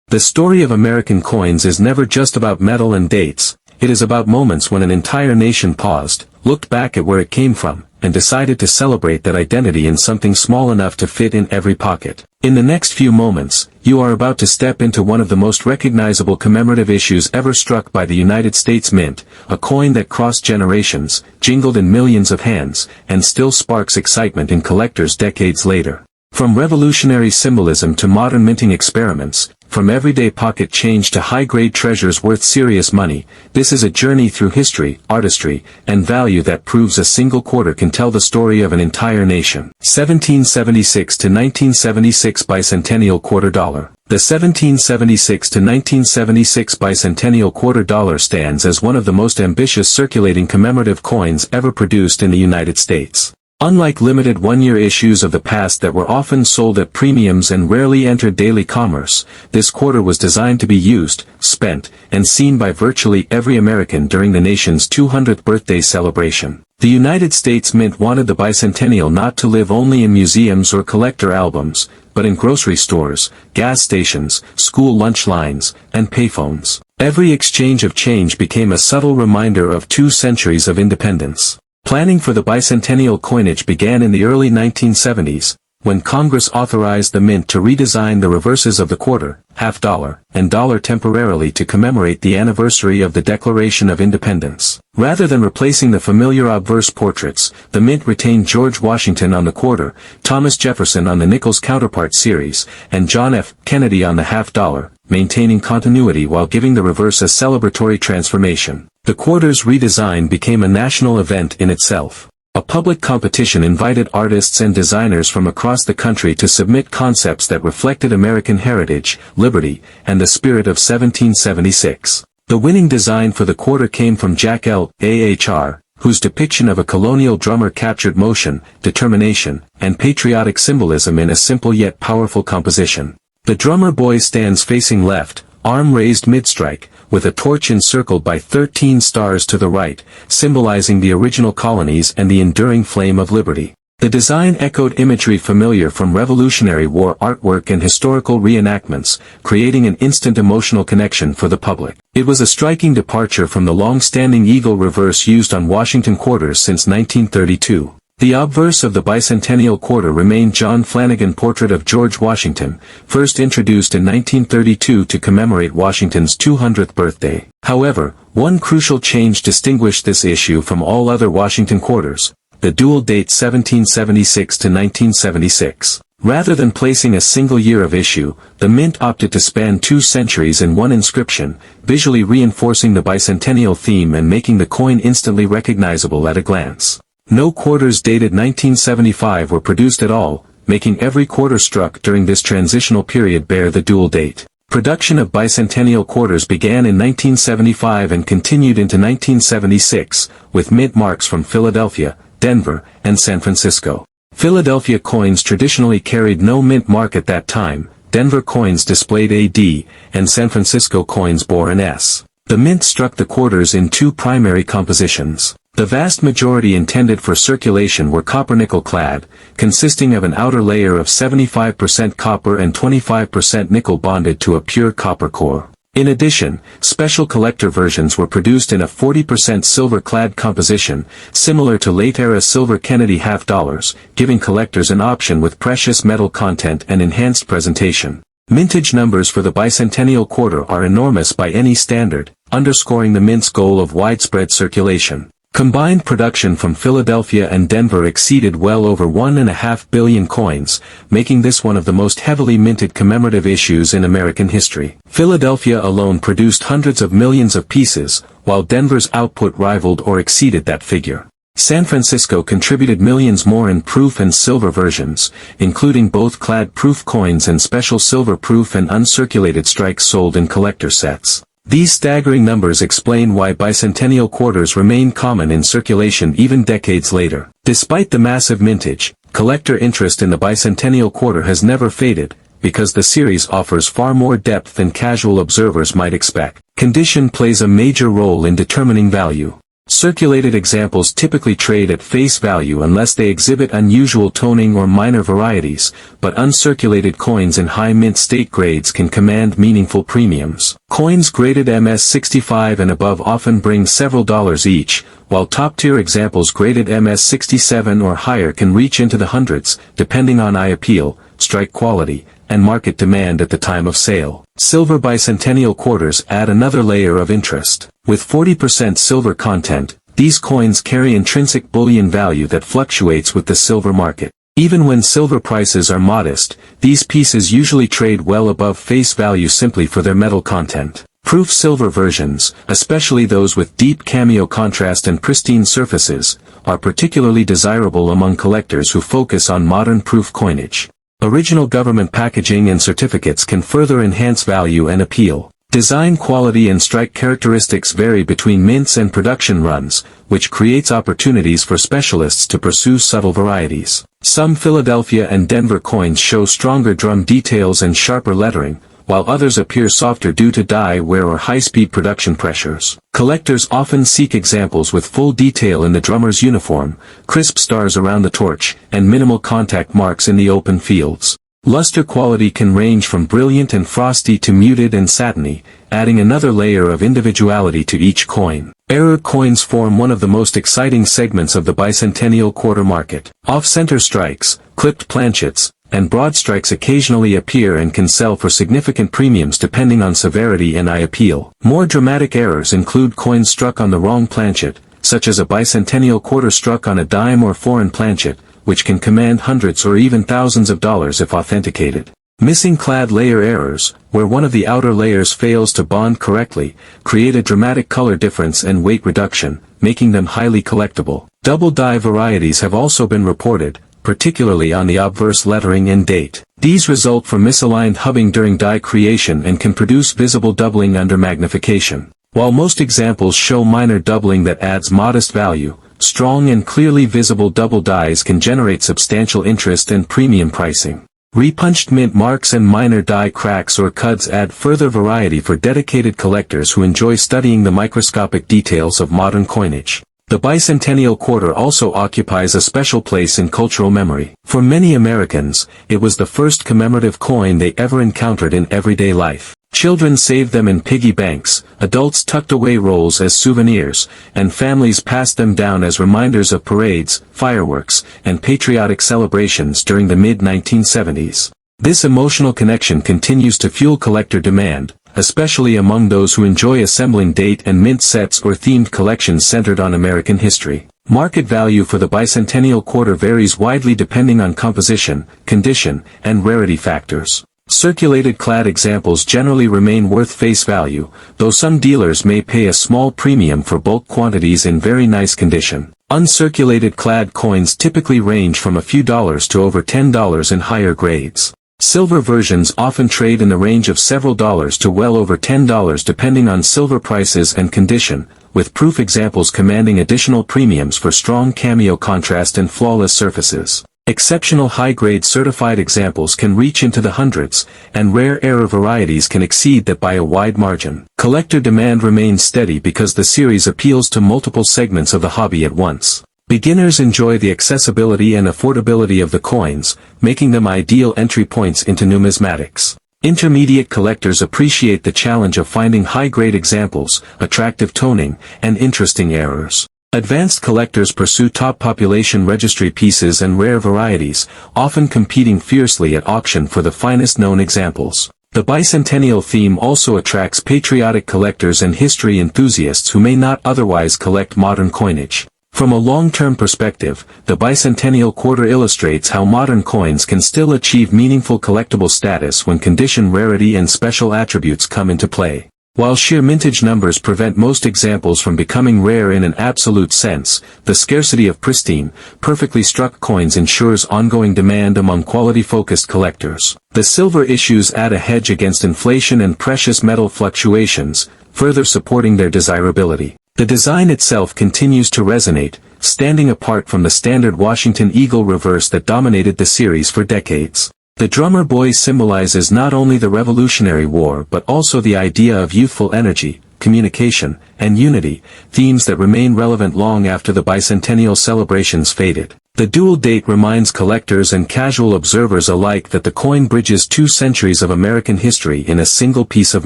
The story of American coins is never just about metal and dates, it is about moments when an entire nation paused, looked back at where it came from, and decided to celebrate that identity in something small enough to fit in every pocket. In the next few moments, you are about to step into one of the most recognizable commemorative issues ever struck by the United States Mint, a coin that crossed generations, jingled in millions of hands, and still sparks excitement in collectors decades later. From revolutionary symbolism to modern minting experiments, from everyday pocket change to high-grade treasures worth serious money, this is a journey through history, artistry, and value that proves a single quarter can tell the story of an entire nation. 1776 to 1976 Bicentennial Quarter Dollar. The 1776 to 1976 Bicentennial Quarter Dollar stands as one of the most ambitious circulating commemorative coins ever produced in the United States. Unlike limited one-year issues of the past that were often sold at premiums and rarely entered daily commerce, this quarter was designed to be used, spent, and seen by virtually every American during the nation's 200th birthday celebration. The United States Mint wanted the bicentennial not to live only in museums or collector albums, but in grocery stores, gas stations, school lunch lines, and payphones. Every exchange of change became a subtle reminder of 2 centuries of independence. Planning for the bicentennial coinage began in the early 1970s, when Congress authorized the mint to redesign the reverses of the quarter, half dollar, and dollar temporarily to commemorate the anniversary of the Declaration of Independence. Rather than replacing the familiar obverse portraits, the mint retained George Washington on the quarter, Thomas Jefferson on the nickel's counterpart series, and John F. Kennedy on the half dollar, maintaining continuity while giving the reverse a celebratory transformation. The quarter's redesign became a national event in itself. A public competition invited artists and designers from across the country to submit concepts that reflected American heritage, liberty, and the spirit of 1776. The winning design for the quarter came from Jack L. Ahr, whose depiction of a colonial drummer captured motion, determination, and patriotic symbolism in a simple yet powerful composition. The drummer boy stands facing left, arm raised mid-strike, with a torch encircled by 13 stars to the right, symbolizing the original colonies and the enduring flame of liberty. The design echoed imagery familiar from Revolutionary War artwork and historical reenactments, creating an instant emotional connection for the public. It was a striking departure from the long-standing eagle reverse used on Washington quarters since 1932. The obverse of the bicentennial quarter remained John Flanagan portrait of George Washington, first introduced in 1932 to commemorate Washington's 200th birthday. However, one crucial change distinguished this issue from all other Washington quarters: the dual date 1776 to 1976. Rather than placing a single year of issue, the mint opted to span 2 centuries in one inscription, visually reinforcing the bicentennial theme and making the coin instantly recognizable at a glance. No quarters dated 1975 were produced at all, making every quarter struck during this transitional period bear the dual date. Production of bicentennial quarters began in 1975 and continued into 1976, with mint marks from Philadelphia, Denver, and San Francisco. Philadelphia coins traditionally carried no mint mark at that time, Denver coins displayed a D, and San Francisco coins bore an S. The mint struck the quarters in 2 primary compositions. The vast majority intended for circulation were copper-nickel clad, consisting of an outer layer of 75% copper and 25% nickel bonded to a pure copper core. In addition, special collector versions were produced in a 40% silver-clad composition, similar to late-era silver Kennedy half dollars, giving collectors an option with precious metal content and enhanced presentation. Mintage numbers for the bicentennial quarter are enormous by any standard, underscoring the mint's goal of widespread circulation. Combined production from Philadelphia and Denver exceeded well over 1.5 billion coins, making this one of the most heavily minted commemorative issues in American history. Philadelphia alone produced hundreds of millions of pieces, while Denver's output rivaled or exceeded that figure. San Francisco contributed millions more in proof and silver versions, including both clad proof coins and special silver proof and uncirculated strikes sold in collector sets. These staggering numbers explain why bicentennial quarters remain common in circulation even decades later. Despite the massive mintage, collector interest in the bicentennial quarter has never faded, because the series offers far more depth than casual observers might expect. Condition plays a major role in determining value. Circulated examples typically trade at face value unless they exhibit unusual toning or minor varieties, but uncirculated coins in high mint state grades can command meaningful premiums. Coins graded MS65 and above often bring several dollars each, while top-tier examples graded MS67 or higher can reach into the hundreds, depending on eye appeal, strike quality, and market demand at the time of sale. Silver bicentennial quarters add another layer of interest. With 40% silver content, these coins carry intrinsic bullion value that fluctuates with the silver market. Even when silver prices are modest, these pieces usually trade well above face value simply for their metal content. Proof silver versions, especially those with deep cameo contrast and pristine surfaces, are particularly desirable among collectors who focus on modern proof coinage. Original government packaging and certificates can further enhance value and appeal. Design quality and strike characteristics vary between mints and production runs, which creates opportunities for specialists to pursue subtle varieties. Some Philadelphia and Denver coins show stronger drum details and sharper lettering, while others appear softer due to die wear or high-speed production pressures. Collectors often seek examples with full detail in the drummer's uniform, crisp stars around the torch, and minimal contact marks in the open fields. Luster quality can range from brilliant and frosty to muted and satiny, adding another layer of individuality to each coin. Error coins form one of the most exciting segments of the bicentennial quarter market. Off-center strikes, clipped planchets, and broad strikes occasionally appear and can sell for significant premiums depending on severity and eye appeal. More dramatic errors include coins struck on the wrong planchet, such as a bicentennial quarter struck on a dime or foreign planchet, which can command hundreds or even thousands of dollars if authenticated. Missing clad layer errors, where one of the outer layers fails to bond correctly, create a dramatic color difference and weight reduction, making them highly collectible. Double die varieties have also been reported, particularly on the obverse lettering and date. These result from misaligned hubbing during die creation and can produce visible doubling under magnification. While most examples show minor doubling that adds modest value, strong and clearly visible double dies can generate substantial interest and premium pricing. Repunched mint marks and minor die cracks or cuts add further variety for dedicated collectors who enjoy studying the microscopic details of modern coinage. The bicentennial quarter also occupies a special place in cultural memory. For many Americans, it was the first commemorative coin they ever encountered in everyday life. Children saved them in piggy banks, adults tucked away rolls as souvenirs, and families passed them down as reminders of parades, fireworks, and patriotic celebrations during the mid-1970s. This emotional connection continues to fuel collector demand, especially among those who enjoy assembling date and mint sets or themed collections centered on American history. Market value for the bicentennial quarter varies widely depending on composition, condition, and rarity factors. Circulated clad examples generally remain worth face value, though some dealers may pay a small premium for bulk quantities in very nice condition. Uncirculated clad coins typically range from a few dollars to over $10 in higher grades. Silver versions often trade in the range of several dollars to well over $10 depending on silver prices and condition, with proof examples commanding additional premiums for strong cameo contrast and flawless surfaces. Exceptional high-grade certified examples can reach into the hundreds, and rare error varieties can exceed that by a wide margin. Collector demand remains steady because the series appeals to multiple segments of the hobby at once. Beginners enjoy the accessibility and affordability of the coins, making them ideal entry points into numismatics. Intermediate collectors appreciate the challenge of finding high-grade examples, attractive toning, and interesting errors. Advanced collectors pursue top population registry pieces and rare varieties, often competing fiercely at auction for the finest known examples. The bicentennial theme also attracts patriotic collectors and history enthusiasts who may not otherwise collect modern coinage. From a long-term perspective, the bicentennial quarter illustrates how modern coins can still achieve meaningful collectible status when condition, rarity, and special attributes come into play. While sheer mintage numbers prevent most examples from becoming rare in an absolute sense, the scarcity of pristine, perfectly struck coins ensures ongoing demand among quality-focused collectors. The silver issues add a hedge against inflation and precious metal fluctuations, further supporting their desirability. The design itself continues to resonate, standing apart from the standard Washington Eagle reverse that dominated the series for decades. The Drummer Boy symbolizes not only the Revolutionary War but also the idea of youthful energy, communication, and unity, themes that remain relevant long after the bicentennial celebrations faded. The dual date reminds collectors and casual observers alike that the coin bridges 2 centuries of American history in a single piece of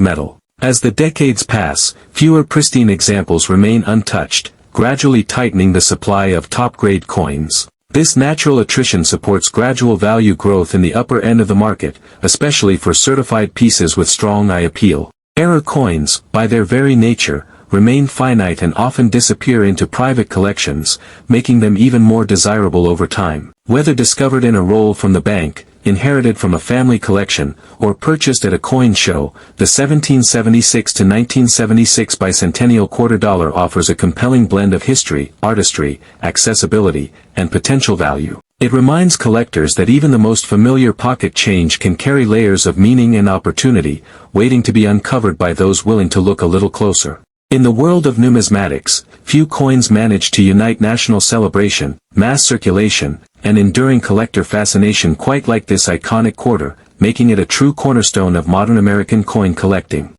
metal. As the decades pass, fewer pristine examples remain untouched, gradually tightening the supply of top-grade coins. This natural attrition supports gradual value growth in the upper end of the market, especially for certified pieces with strong eye appeal. Rarer coins, by their very nature, remain finite and often disappear into private collections, making them even more desirable over time. Whether discovered in a roll from the bank, inherited from a family collection, or purchased at a coin show, the 1776 to 1976 Bicentennial Quarter Dollar offers a compelling blend of history, artistry, accessibility, and potential value. It reminds collectors that even the most familiar pocket change can carry layers of meaning and opportunity, waiting to be uncovered by those willing to look a little closer. In the world of numismatics, few coins manage to unite national celebration, mass circulation, and enduring collector fascination quite like this iconic quarter, making it a true cornerstone of modern American coin collecting.